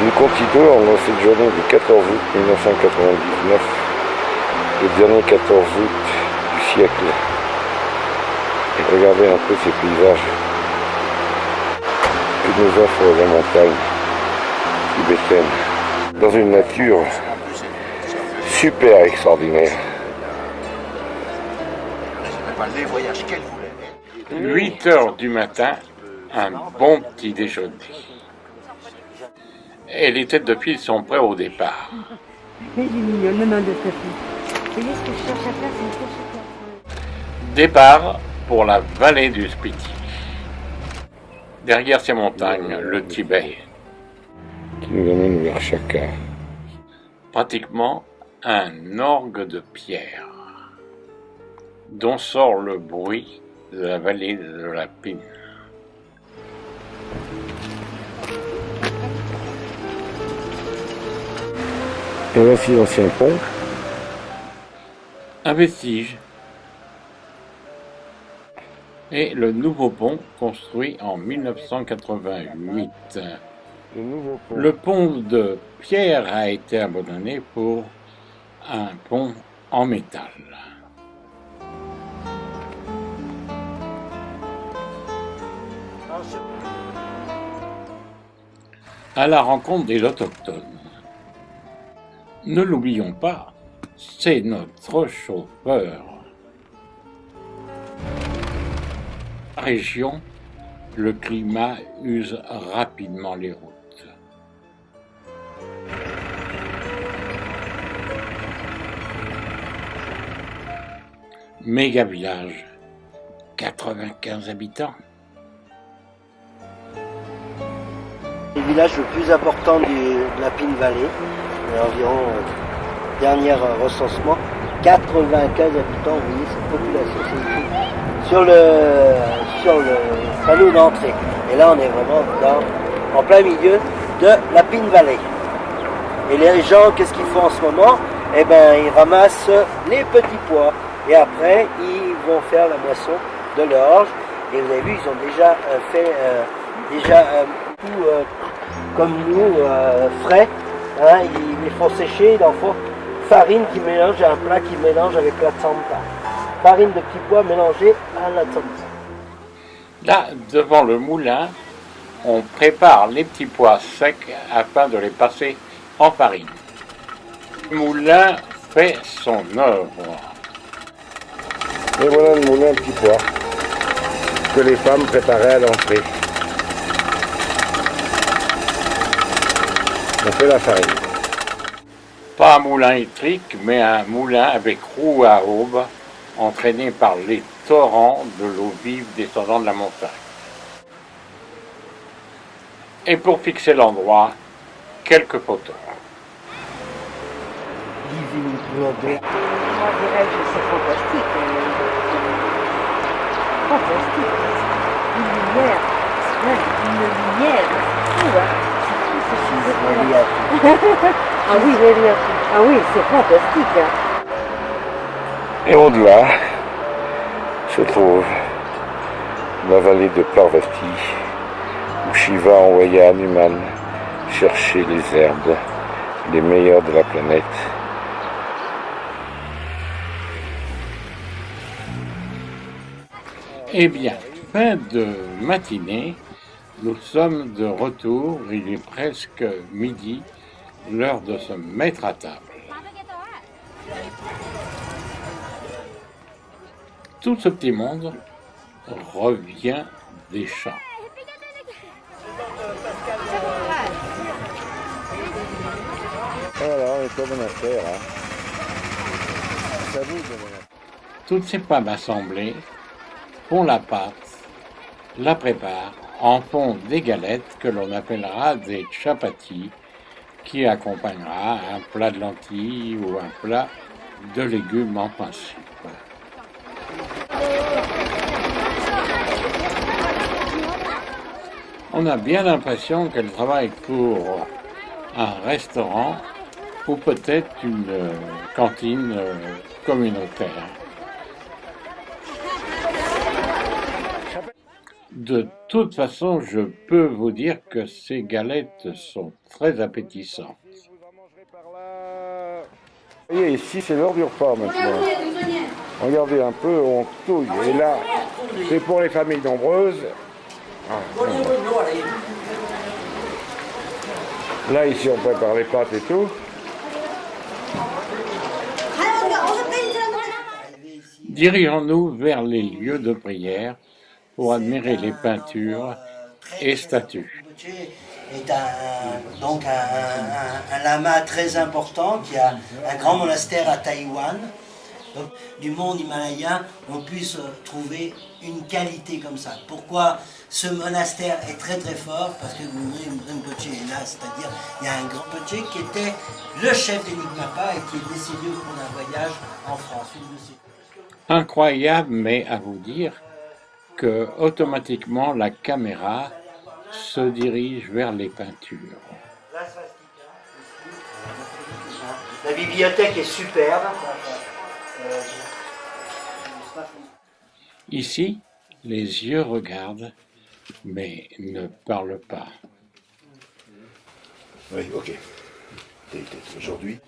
Nous continuons dans cette journée du 14 août 1999, le dernier 14 août du siècle. Et regardez un peu ces paysages que nous offre la montagne tibétaine, dans une nature super extraordinaire. 8 heures du matin, un bon petit déjeuner. Et les têtes de file sont prêtes au départ. Mais il est mignon, le main de ta fille. Vous voyez ce que je cherche à faire, c'est une course au cœur. Départ pour la vallée du Spiti. Derrière ces montagnes, le Tibet. Qui nous amène vers Chaka. Pratiquement un orgue de pierre, dont sort le bruit de la vallée de la Pine. Et voici l'ancien pont. Un vestige. Et le nouveau pont construit en 1988. Le nouveau pont. Le pont de pierre a été abandonné pour un pont en métal. À la rencontre des autochtones. Ne l'oublions pas, c'est notre chauffeur. Dans la région, le climat use rapidement les routes. Méga village, 95 habitants. Le village le plus important de la Pine Valley, environ dernier recensement, 95 habitants, vous voyez cette population, c'est écrit sur le panneau d'entrée. Et là on est vraiment en plein milieu de la Pine Valley. Et les gens, qu'est-ce qu'ils font en ce moment? Eh bien ils ramassent les petits pois et après ils vont faire la moisson de l'orge. Et vous avez vu, ils ont déjà fait tout comme nous, frais. Hein, ils les font sécher, ils en font farine qui mélange à un plat qui mélange avec la tsanta. Farine de petits pois mélangée à la tsanta. Là, devant le moulin, on prépare les petits pois secs afin de les passer en farine. Le moulin fait son œuvre. Et voilà le moulin à petits pois que les femmes préparaient à l'entrée. On fait la farine. Pas un moulin électrique, mais un moulin avec roue à aube, entraîné par les torrents de l'eau vive descendant de la montagne. Et pour fixer l'endroit, quelques photos. Moi, dirais-je, c'est fantastique. Fantastique. Une lumière. Une lumière. C'est fou, hein. Ah oui, c'est fantastique. Hein. Et au-delà se trouve la vallée de Parvati, où Shiva envoya Hanuman chercher les herbes les meilleures de la planète. Eh bien, fin de matinée, nous sommes de retour, il est presque midi, l'heure de se mettre à table. Tout ce petit monde revient des champs. Voilà, on est pas bonne affaire. Hein. Toutes ces femmes assemblées font la pâte, la préparent, en font des galettes que l'on appellera des chapatis, qui accompagnera un plat de lentilles ou un plat de légumes en principe. On a bien l'impression qu'elle travaille pour un restaurant ou peut-être une cantine communautaire. De toute façon, je peux vous dire que ces galettes sont très appétissantes. Vous voyez, ici, c'est l'heure du repas maintenant. Regardez un peu, on touille. Et là, c'est pour les familles nombreuses. Là, ici, on prépare les pâtes et tout. Dirigeons-nous vers les lieux de prière pour admirer les peintures et statues. Est donc un lama très important qui a un grand monastère à Taïwan. Donc, du monde himalayen, on puisse trouver une qualité comme ça. Pourquoi ce monastère est très très fort? Parce que Rinpoche est là, c'est-à-dire il y a un grand Rinpoche qui était le chef des Nyingma et qui est décédé au cours d'un voyage en France. Incroyable, mais à vous dire que automatiquement la caméra se dirige vers les peintures. La bibliothèque est superbe. Ici, les yeux regardent, mais ne parlent pas. Oui, ok. Aujourd'hui.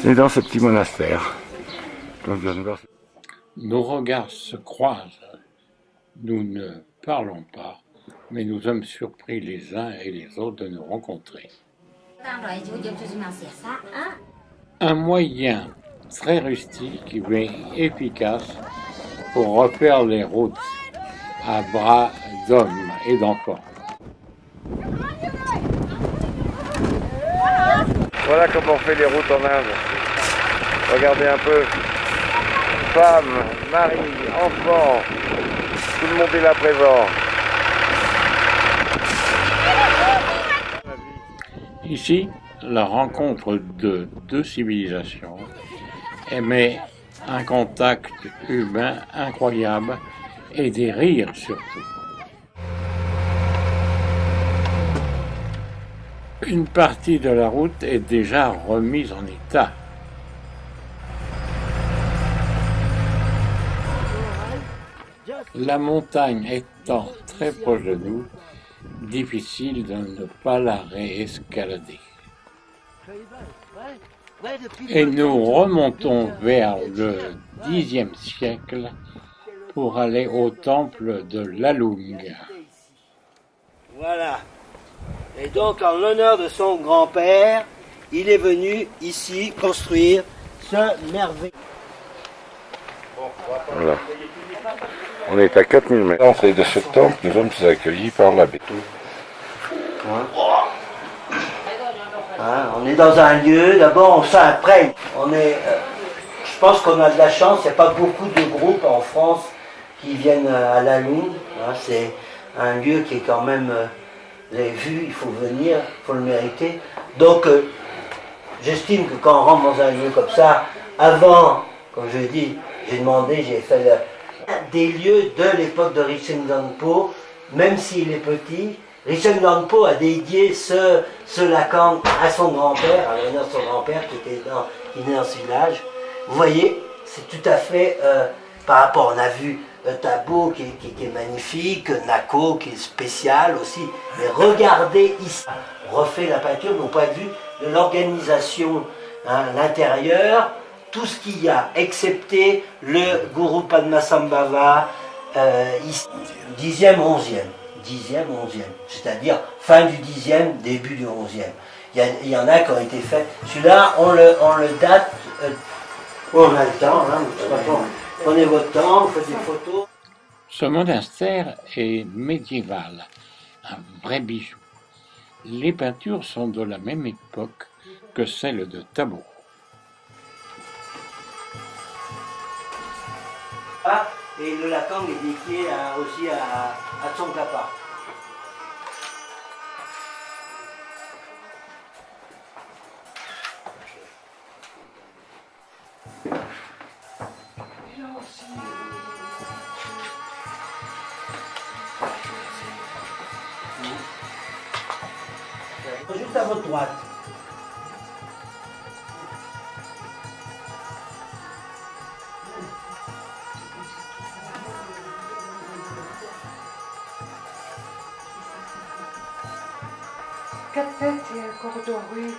C'est dans ce petit monastère. Nos regards se croisent. Nous ne parlons pas, mais nous sommes surpris les uns et les autres de nous rencontrer. Un moyen très rustique mais efficace pour refaire les routes à bras d'hommes et d'enfants. Voilà comment on fait les routes en Inde. Regardez un peu. Femmes, maris, enfants, tout le monde est là présent. Ici, la rencontre de deux civilisations émet un contact humain incroyable et des rires surtout. Une partie de la route est déjà remise en état. La montagne étant très proche de nous, difficile de ne pas la réescalader. Et nous remontons vers le Xe siècle pour aller au temple de Lalung. Voilà. Et donc, en l'honneur de son grand-père, il est venu ici construire ce merveilleux. Voilà. On est à 4000 mètres. L'entrée de ce temple, nous sommes accueillis par l'abbé. On est dans un lieu, d'abord on s'imprègne. Je pense qu'on a de la chance, il n'y a pas beaucoup de groupes en France qui viennent à la Lune. C'est un lieu qui est quand même, vous avez vu, il faut venir, il faut le mériter. Donc j'estime que quand on rentre dans un lieu comme ça, avant, comme je l'ai dit, j'ai demandé, j'ai fait des lieux de l'époque de Rinchen Longpo, même s'il est petit. Rinchen Longpo a dédié ce lacan à son grand-père, à l'honneur de son grand-père qui est né dans ce village. Vous voyez, c'est tout à fait, par rapport, on a vu Tabo qui est magnifique, Nako qui est spécial aussi, mais regardez ici, on refait la peinture de mon point de vue de l'organisation, l'intérieur, tout ce qu'il y a, excepté le Guru Padmasambhava, 10e, 11e, c'est-à-dire fin du 10e, début du 11e. Il y en a qui ont été faits. Celui-là, on le date, on a le temps, de toute façon, prenez votre temps, vous faites des photos. Ce monastère est médiéval, un vrai bijou. Les peintures sont de la même époque que celles de Tabo. Et le lacan est dédié aussi à Tsongkhapa. Juste à votre droite. 4 têtes et un cordon rue.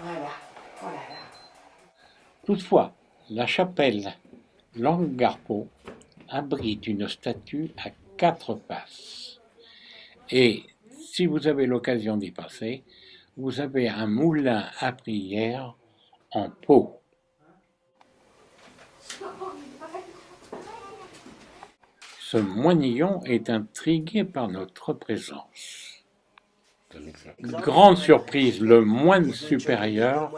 Voilà. Oh là là. Toutefois, la chapelle Langarpo abrite une statue à 4 faces. Et si vous avez l'occasion d'y passer, vous avez un moulin à prière en pot. Ce moinillon est intrigué par notre présence. Grande surprise, le moine supérieur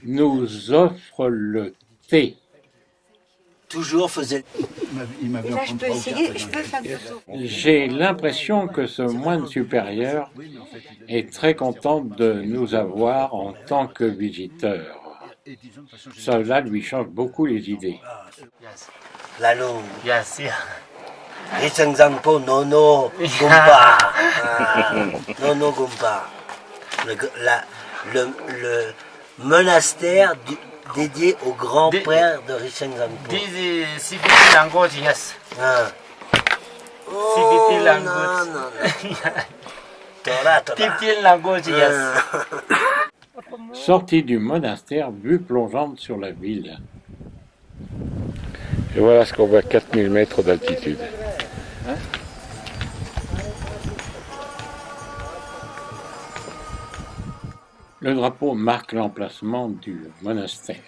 nous offre le thé. Toujours faisait. Il Et m'avait là, je peux essayer, je peux faire le tour. J'ai l'impression que ce moine supérieur est très content de nous avoir en tant que visiteurs. Cela lui change beaucoup les idées. Lalu. Yes, yeah. Richeng Zampo Nono Gumpa. Nono Gumpa. Le monastère dédié au grand-père de Richeng Zampo. This is CBT language, yes. Ah. CBT Non, language. non, non. Tora, tora. CBT language, yes. Sortie du monastère, vue plongeante sur la ville. Et voilà ce qu'on voit à 4000 mètres d'altitude. Le drapeau marque l'emplacement du monastère.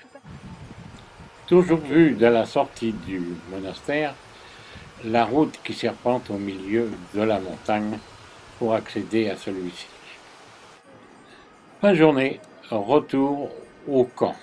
Toujours vue de la sortie du monastère, la route qui serpente au milieu de la montagne pour accéder à celui-ci. Fin de journée, retour au camp.